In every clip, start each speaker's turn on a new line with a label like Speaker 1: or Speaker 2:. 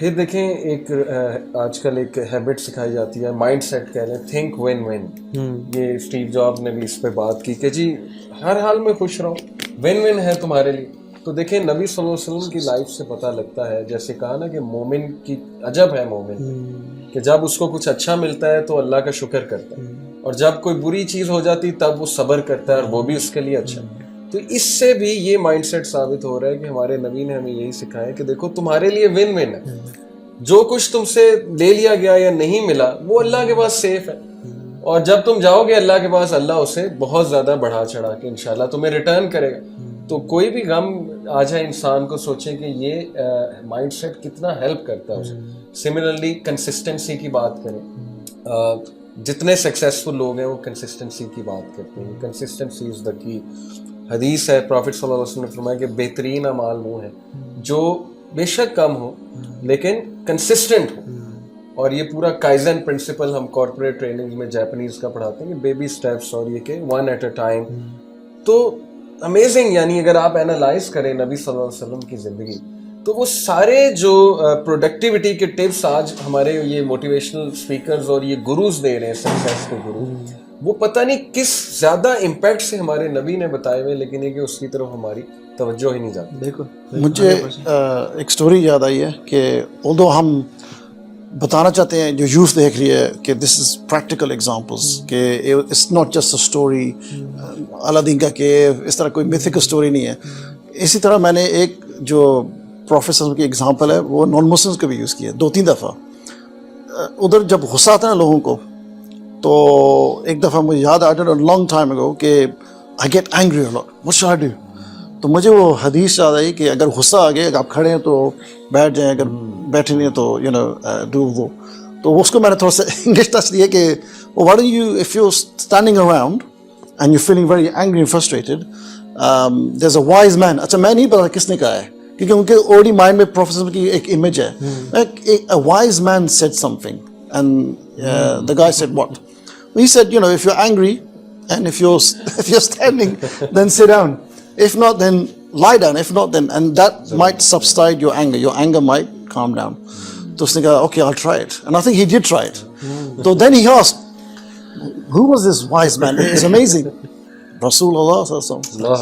Speaker 1: پھر دیکھیں ایک آج کل ایک ہیبٹ سکھائی جاتی ہے، مائنڈ سیٹ کہہ لیں، تھنک وین وین. یہ اسٹیو جاب نے بھی اس پہ بات کی کہ جی ہر حال میں خوش رہو، وین وین ہے تمہارے لیے. تو دیکھیں نبی صلی اللہ علیہ وسلم کی لائف سے پتہ لگتا ہے، جیسے کہا نا کہ مومن کی عجب ہے مومن، کہ جب اس کو کچھ اچھا ملتا ہے تو اللہ کا شکر کرتا ہے، اور جب کوئی بری چیز ہو جاتی تب وہ صبر کرتا ہے، اور وہ بھی اس کے لیے اچھا. تو اس سے بھی یہ مائنڈ سیٹ ثابت ہو رہا ہے کہ ہمارے نبی نے ہمیں یہی سکھایا کہ دیکھو تمہارے لیے ون ون ہے، جو کچھ تم سے لے لیا گیا یا نہیں ملا وہ اللہ کے پاس سیف ہے، اور جب تم جاؤ گے اللہ کے پاس اللہ اسے بہت زیادہ بڑھا چڑھا کے انشاءاللہ تمہیں ریٹرن کرے گا. تو کوئی بھی غم آ جائے انسان کو سوچیں کہ یہ مائنڈ سیٹ کتنا ہیلپ کرتا ہے اسے. سملرلی کنسسٹنسی کی بات کریں، جتنے سکسیسفل لوگ ہیں وہ کنسسٹنسی کی بات کرتے ہیں. کنسسٹنسی از دا کی. حدیث ہے، پروفٹ صلی اللہ علیہ وسلم نے فرمایا کہ بہترین اعمال وہ ہیں جو بے شک کم ہو لیکن کنسسٹنٹ ہو. اور یہ پورا کائزن پرنسپل ہم کارپوریٹ ٹریننگ میں جاپنیز کا پڑھاتے ہیں کہ بیبی سٹیپس، اور یہ کہ ون ایٹ اے ٹائم. تو امیزنگ، یعنی اگر آپ اینالائز کریں نبی صلی اللہ علیہ وسلم کی زندگی تو وہ سارے جو پروڈکٹیوٹی کے ٹپس آج ہمارے یہ موٹیویشنل اسپیکرز اور یہ گروز دے رہے ہیں، سکسیس کے گروز، وہ پتہ نہیں کس زیادہ امپیکٹ سے ہمارے نبی نے بتائے ہوئے، لیکن یہ کہ اس کی طرف ہماری توجہ ہی نہیں جاتی.
Speaker 2: بالکل. مجھے ایک سٹوری یاد آئی ہے کہ اردو ہم بتانا چاہتے ہیں جو یوتھ دیکھ رہی ہے کہ دس از پریکٹیکل ایگزامپلس، کہ it's not just a story Aladdin کا کیو، اس طرح کوئی میتھیکل اسٹوری نہیں ہے. اسی طرح میں نے ایک جو پروفیسر کی ایگزامپل ہے وہ نان مسلمس کو بھی یوز کیا 2-3 دفعہ. ادھر جب غصہ آتا ہے نا لوگوں کو، تو ایک دفعہ مجھے یاد آیا لانگ ٹائم اگو کہ I get angry what should I do. تو مجھے وہ حدیث یاد آئی کہ اگر غصہ آ گیا، اگر آپ کھڑے ہیں تو بیٹھ جائیں، اگر بیٹھے نہیں ہیں تو ڈو وہ. تو اس کو میں نے تھوڑا سا انگلش ٹچ دیا کہ what do you if you standing around and you feeling very angry and frustrated, there is a wise man. اچھا میں نہیں پتا کس نے کہا ہے کیونکہ ان کے آلریڈی مائنڈ میں پروفیسر کی ایک امیج ہے. A wise man said something and the guy said what. He said, if you're angry and if you're standing, then sit down. If not, then lie down. If not, then, and that might subside your anger. Your anger might calm down. So he said, okay, I'll try it. And I think he did try it. So then he asked, who was this wise man? It's amazing. Rasulullah sallallahu alaihi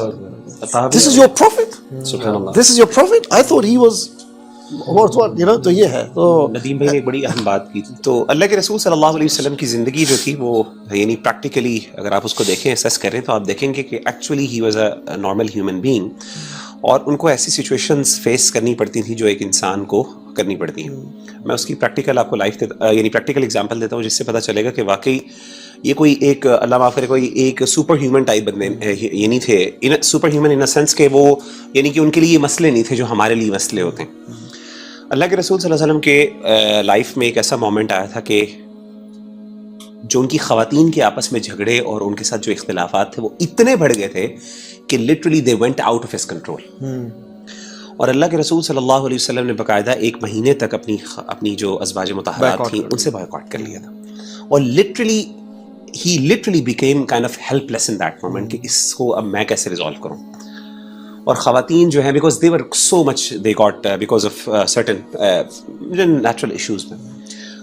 Speaker 2: wasallam. This is your prophet? Subhanallah. This is your prophet? I thought he was تو یہ ہے. تو
Speaker 3: ندیم بھائی نے ایک بڑی اہم بات کی. تو اللہ کے رسول صلی اللہ علیہ وسلم کی زندگی جو تھی وہ یعنی پریکٹیکلی اگر آپ اس کو دیکھیں، اسیس کریں، تو آپ دیکھیں گے کہ actually he was a normal human being, اور ان کو ایسی سچویشنز فیس کرنی پڑتی تھیں جو ایک انسان کو کرنی پڑتی ہیں. میں اس کی پریکٹیکل آپ کو یعنی پریکٹیکل ایگزامپل دیتا ہوں جس سے پتہ چلے گا کہ واقعی یہ کوئی ایک اللہ معاف کرے کوئی ایک سپر ہیومن ٹائپ بندے یہ نہیں تھے. Super human in a sense کہ وہ یعنی کہ ان کے لیے یہ مسئلے نہیں تھے جو ہمارے لیے مسئلے ہوتے ہیں. اللہ کے رسول صلی اللہ علیہ وسلم کے لائف میں ایک ایسا مومنٹ آیا تھا کہ جو ان کی خواتین کے آپس میں جھگڑے اور ان کے ساتھ جو اختلافات تھے وہ اتنے بڑھ گئے تھے کہ literally they went out of his control. اور اللہ کے رسول صلی اللہ علیہ وسلم نے باقاعدہ 1 مہینے تک اپنی جو ازواج مطہرات تھیں ان سے بائیکاٹ کر لیا تھا. اور he literally became kind of helpless in that moment کہ اس کو اب میں کیسے ریزالو کروں. اور خواتین جو ہیں because they were so much they got because of certain natural issues میں.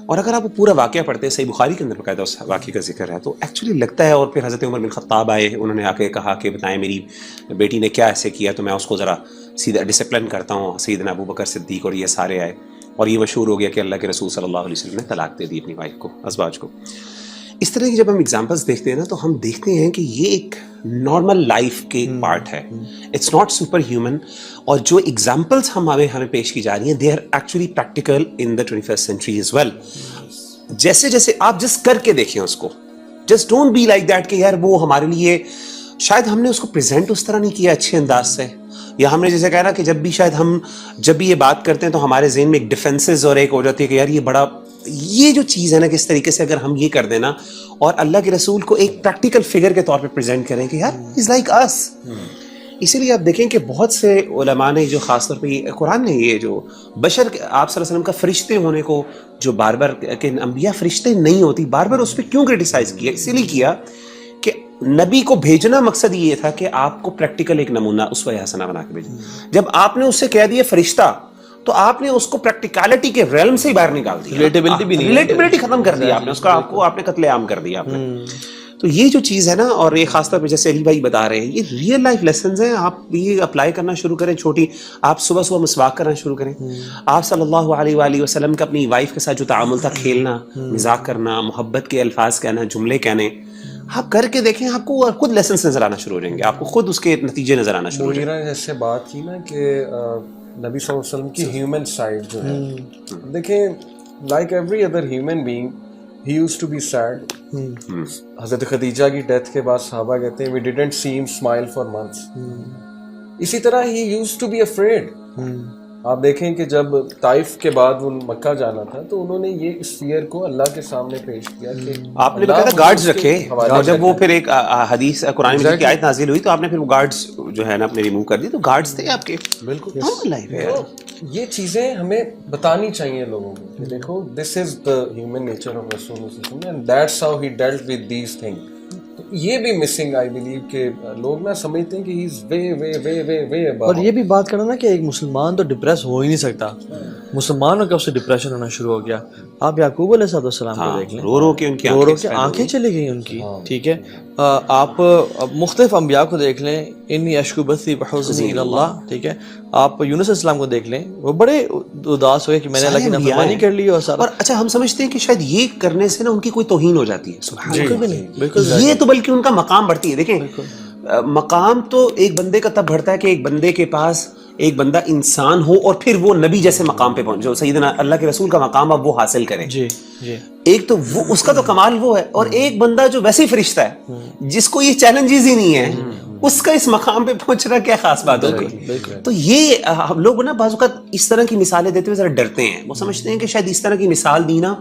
Speaker 3: اور اگر آپ وہ پورا واقعہ پڑھتے ہیں، صحیح بخاری کے اندر باقاعدہ اس واقعے کا ذکر ہے، تو ایکچولی لگتا ہے. اور پھر حضرت عمر بن خطاب آئے، انہوں نے آ کے کہا کہ بتائیں میری بیٹی نے کیا ایسے کیا تو میں اس کو ذرا سیدھا ڈسپلن کرتا ہوں. سیدنا ابو بکر صدیق اور یہ سارے آئے، اور یہ مشہور ہو گیا کہ اللہ کے رسول صلی اللہ علیہ وسلم نے طلاق دے دی اپنی وائف کو، ازواج کو. اس طرح کی جب ہم ایگزامپلس دیکھتے ہیں نا تو ہم دیکھتے ہیں کہ یہ ایک نارمل لائف کے پارٹ ہے، اٹس ناٹ سپر ہیومن. اور جو ایگزامپلس ہمیں پیش کی جا رہی ہیں they are actually practical in the 21st century as well. جیسے جیسے آپ جس کر کے دیکھیں اس کو، just don't be like that کہ یار وہ ہمارے لیے شاید ہم نے اس کو پریزنٹ اس طرح نہیں کیا اچھے انداز سے، یا ہم نے جیسے کہا نا کہ جب بھی یہ بات کرتے ہیں تو ہمارے ذہن میں ایک ڈیفینسز اور ایک ہو جاتی ہے کہ یار یہ جو چیز ہے نا کس طریقے سے اگر ہم یہ کر دیں نا اور اللہ کے رسول کو ایک پریکٹیکل فگر کے طور پہ پریزنٹ کریں کہ یار از لائک اس. اسی لیے آپ دیکھیں کہ بہت سے علماء نے جو خاص طور پہ قرآن نے یہ جو بشر آپ صلی اللہ علیہ وسلم کا فرشتے ہونے کو جو بار بار کہ انبیاء فرشتے نہیں ہوتی، بار بار اس پہ کیوں کرٹیسائز کیا؟ اسی لیے کیا کہ نبی کو بھیجنا مقصد یہ تھا کہ آپ کو پریکٹیکل ایک نمونہ اسوہ حسنہ بنا کے بھیجیں. جب آپ نے اس سے کہہ دیا فرشتہ تو آپ نے اس کو پریکٹیکلٹی کے ریلم سے ہی باہر نکال دیا,
Speaker 4: ریلیٹیبلٹی بھی نہیں,
Speaker 3: ریلیٹیبلٹی ختم کر دیا آپ نے, اس کا آپ کو آپ نے قتل عام کر دیا آپ نے. تو یہ جو چیز ہے نا, اور یہ خاص طور پہ جیسے علی بھائی بتا رہے ہیں, یہ ریئل لائف لیسنز ہیں. آپ یہ اپلائی کرنا شروع کریں چھوٹی, آپ صبح صبح مسواک کرنا شروع کریں. آپ صلی اللہ علیہ وآلہ وسلم کا اپنی وائف کے ساتھ جو تعامل تھا, کھیلنا, مذاق کرنا, محبت کے الفاظ کہنا, جملے کہنے, آپ کر کے دیکھیں, آپ کو خود لیسنس نظر آنا شروع ہو جائیں گے, آپ کو خود اس کے نتیجے نظر آنا شروع ہو جائیں گے.
Speaker 1: مغیرہ نے جیسے بات کی نا کہ نبی صلی اللہ علیہ وسلم کی ہیومن سائڈ جو ہے, دیکھیں like every other human being he used to be sad. حضرت خدیجہ کی ڈیتھ کے بعد صحابہ کہتے ہیں we didn't see him smile for months. اسی طرح he used to be afraid. آپ دیکھیں کہ جب طائف کے بعد وہ مکہ جانا تھا تو انہوں نے یہ اس فیئر کو اللہ کے سامنے پیش کیا کہ
Speaker 3: آپ نے بتایا گارڈز رکھے, اور جب وہ پھر ایک حدیث قرآن مجید کی آیت نازل ہوئی تو آپ نے پھر وہ گارڈز جو ہے نا اپنے ریموو کر دی, تو گارڈز تھے آپ کے.
Speaker 1: بالکل.
Speaker 3: تو
Speaker 1: یہ چیزیں ہمیں بتانی چاہیے لوگوں کو کہ دیکھو this is the human nature of رسول اللہ and that's how he dealt with these thing. تو یہ بھی مسنگ آئی بلیو کہ لوگ نہ سمجھتے ہیں کہ ہی از وے وے وے وے وے اباؤٹ.
Speaker 4: اور یہ بھی بات کرنا نا کہ ایک مسلمان تو ڈپریس ہو ہی نہیں سکتا. مسلمان کب سے ڈپریشن ہونا شروع ہو گیا, آپ یعقوب علیہ السلام کو دیکھ لیں,
Speaker 3: رو رو کے ان کی
Speaker 4: آنکھیں چلی گئی ان کی. ٹھیک ہے, آپ مختلف انبیاء کو دیکھ لیں, انی اشکو بثی بحزنی الی اللہ. ٹھیک ہے, آپ یونس علیہ السلام کو دیکھ لیں, وہ بڑے اداس ہوئے کہ میں نے اللہ کی نافرمانی کر لی. اور سارا,
Speaker 3: اور اچھا ہم سمجھتے ہیں کہ شاید یہ کرنے سے نا ان کی کوئی توہین ہو جاتی ہے.
Speaker 4: بالکل بھی نہیں, بالکل.
Speaker 3: یہ تو بلکہ ان کا مقام بڑھتی ہے. دیکھیں مقام تو ایک بندے کا تب بڑھتا ہے کہ ایک بندے کے پاس ایک بندہ انسان ہو اور پھر وہ نبی جیسے مقام پہ پہنچے, سیدنا اللہ کے رسول کا مقام اب وہ حاصل کرے.
Speaker 4: جی جی,
Speaker 3: ایک تو وہ اس کا تو کمال وہ ہے, اور ایک بندہ جو ویسے ہی فرشتہ ہے جس کو یہ چیلنجز ہی نہیں ہے, اس کا اس مقام پہ پہنچنا کیا خاص بات ہو گئی. تو یہ ہم لوگ نا بعض اوقات اس طرح کی مثالیں دیتے ہوئے ذرا ڈرتے ہیں. وہ سمجھتے ہیں کہ شاید اس طرح کی مثال دی نا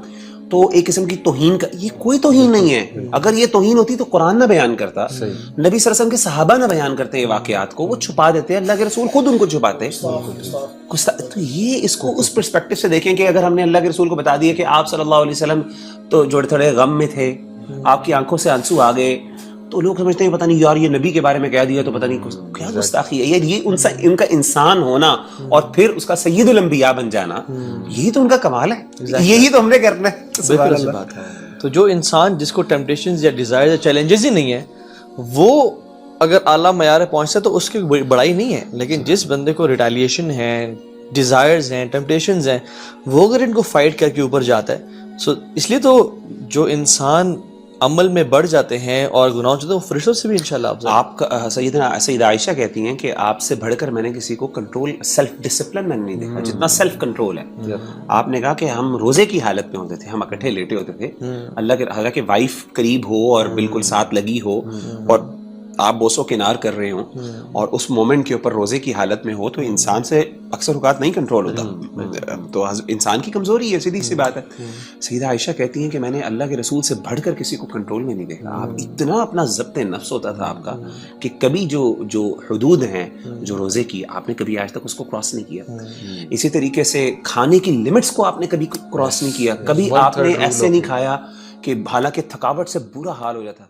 Speaker 3: تو ایک قسم کی توہین کا, یہ کوئی توہین نہیں ہے. اگر یہ توہین ہوتی تو قرآن نہ بیان کرتا, نبی صلی اللہ علیہ وسلم کے صحابہ نہ بیان کرتے یہ واقعات کو, وہ چھپا دیتے, اللہ کے رسول خود ان کو چھپاتے. تو یہ اس کو اس پرسپیکٹو سے دیکھیں کہ اگر ہم نے اللہ کے رسول کو بتا دیا کہ آپ صلی اللہ علیہ وسلم تو جو تھوڑے غم میں تھے, آپ کی آنکھوں سے آنسو آ گئے, تو لوگ سمجھتے ہیں پتہ نہیں یار یہ نبی کے بارے میں کہہ دیا تو پتہ نہیں کیا گستاخی ہے. یہ ان کا انسان ہونا اور پھر اس کا سید الانبیاء بن جانا, یہی تو ان کا کمال ہے, یہی تو ہم نے کرنا ہے.
Speaker 4: بالکل ایسی بات ہے. تو جو انسان جس کو ٹیمپٹیشنز یا ڈیزائر یا چیلنجز ہی نہیں ہے, وہ اگر اعلیٰ معیار پہنچتا ہے تو اس کی بڑائی نہیں ہے. لیکن جس بندے کو ریٹیلیشن ہے, ڈیزائرز ہیں, ٹیمپٹیشنز ہیں, وہ اگر ان کو فائٹ کر کے اوپر جاتا ہے, اس لیے تو جو انسان عمل میں بڑھ جاتے ہیں اور گناہوں سے, وہ فرشتوں سے بھی انشاءاللہ افضل. آپ
Speaker 3: کا سیدہ عائشہ کہتی ہیں کہ آپ سے بڑھ کر میں نے کسی کو کنٹرول, سیلف ڈسپلن میں نہیں دیکھا جتنا سیلف کنٹرول ہے. آپ نے کہا کہ ہم روزے کی حالت میں ہوتے تھے, ہم اکٹھے لیٹے ہوتے تھے, اللہ کے حالانکہ وائف قریب ہو اور بالکل ساتھ لگی ہو اور آپ بوسو کنار کر رہے ہوں, اور اس مومنٹ کے اوپر روزے کی حالت میں ہو, تو انسان سے اکثر اوقات نہیں کنٹرول ہوتا. تو انسان کی کمزوری ہے, سیدھی سی بات ہے. سیدہ عائشہ کہتی ہیں کہ میں نے اللہ کے رسول سے بڑھ کر کسی کو کنٹرول میں نہیں دیکھا. آپ اتنا اپنا ضبط نفس ہوتا تھا آپ کا کہ کبھی جو حدود ہیں جو روزے کی, آپ نے کبھی آج تک اس کو کراس نہیں کیا. اسی طریقے سے کھانے کی لمٹس کو آپ نے کبھی کراس نہیں کیا. کبھی آپ نے ایسے نہیں کھایا کہ حالانکہ تھکاوٹ سے برا حال ہو جاتا.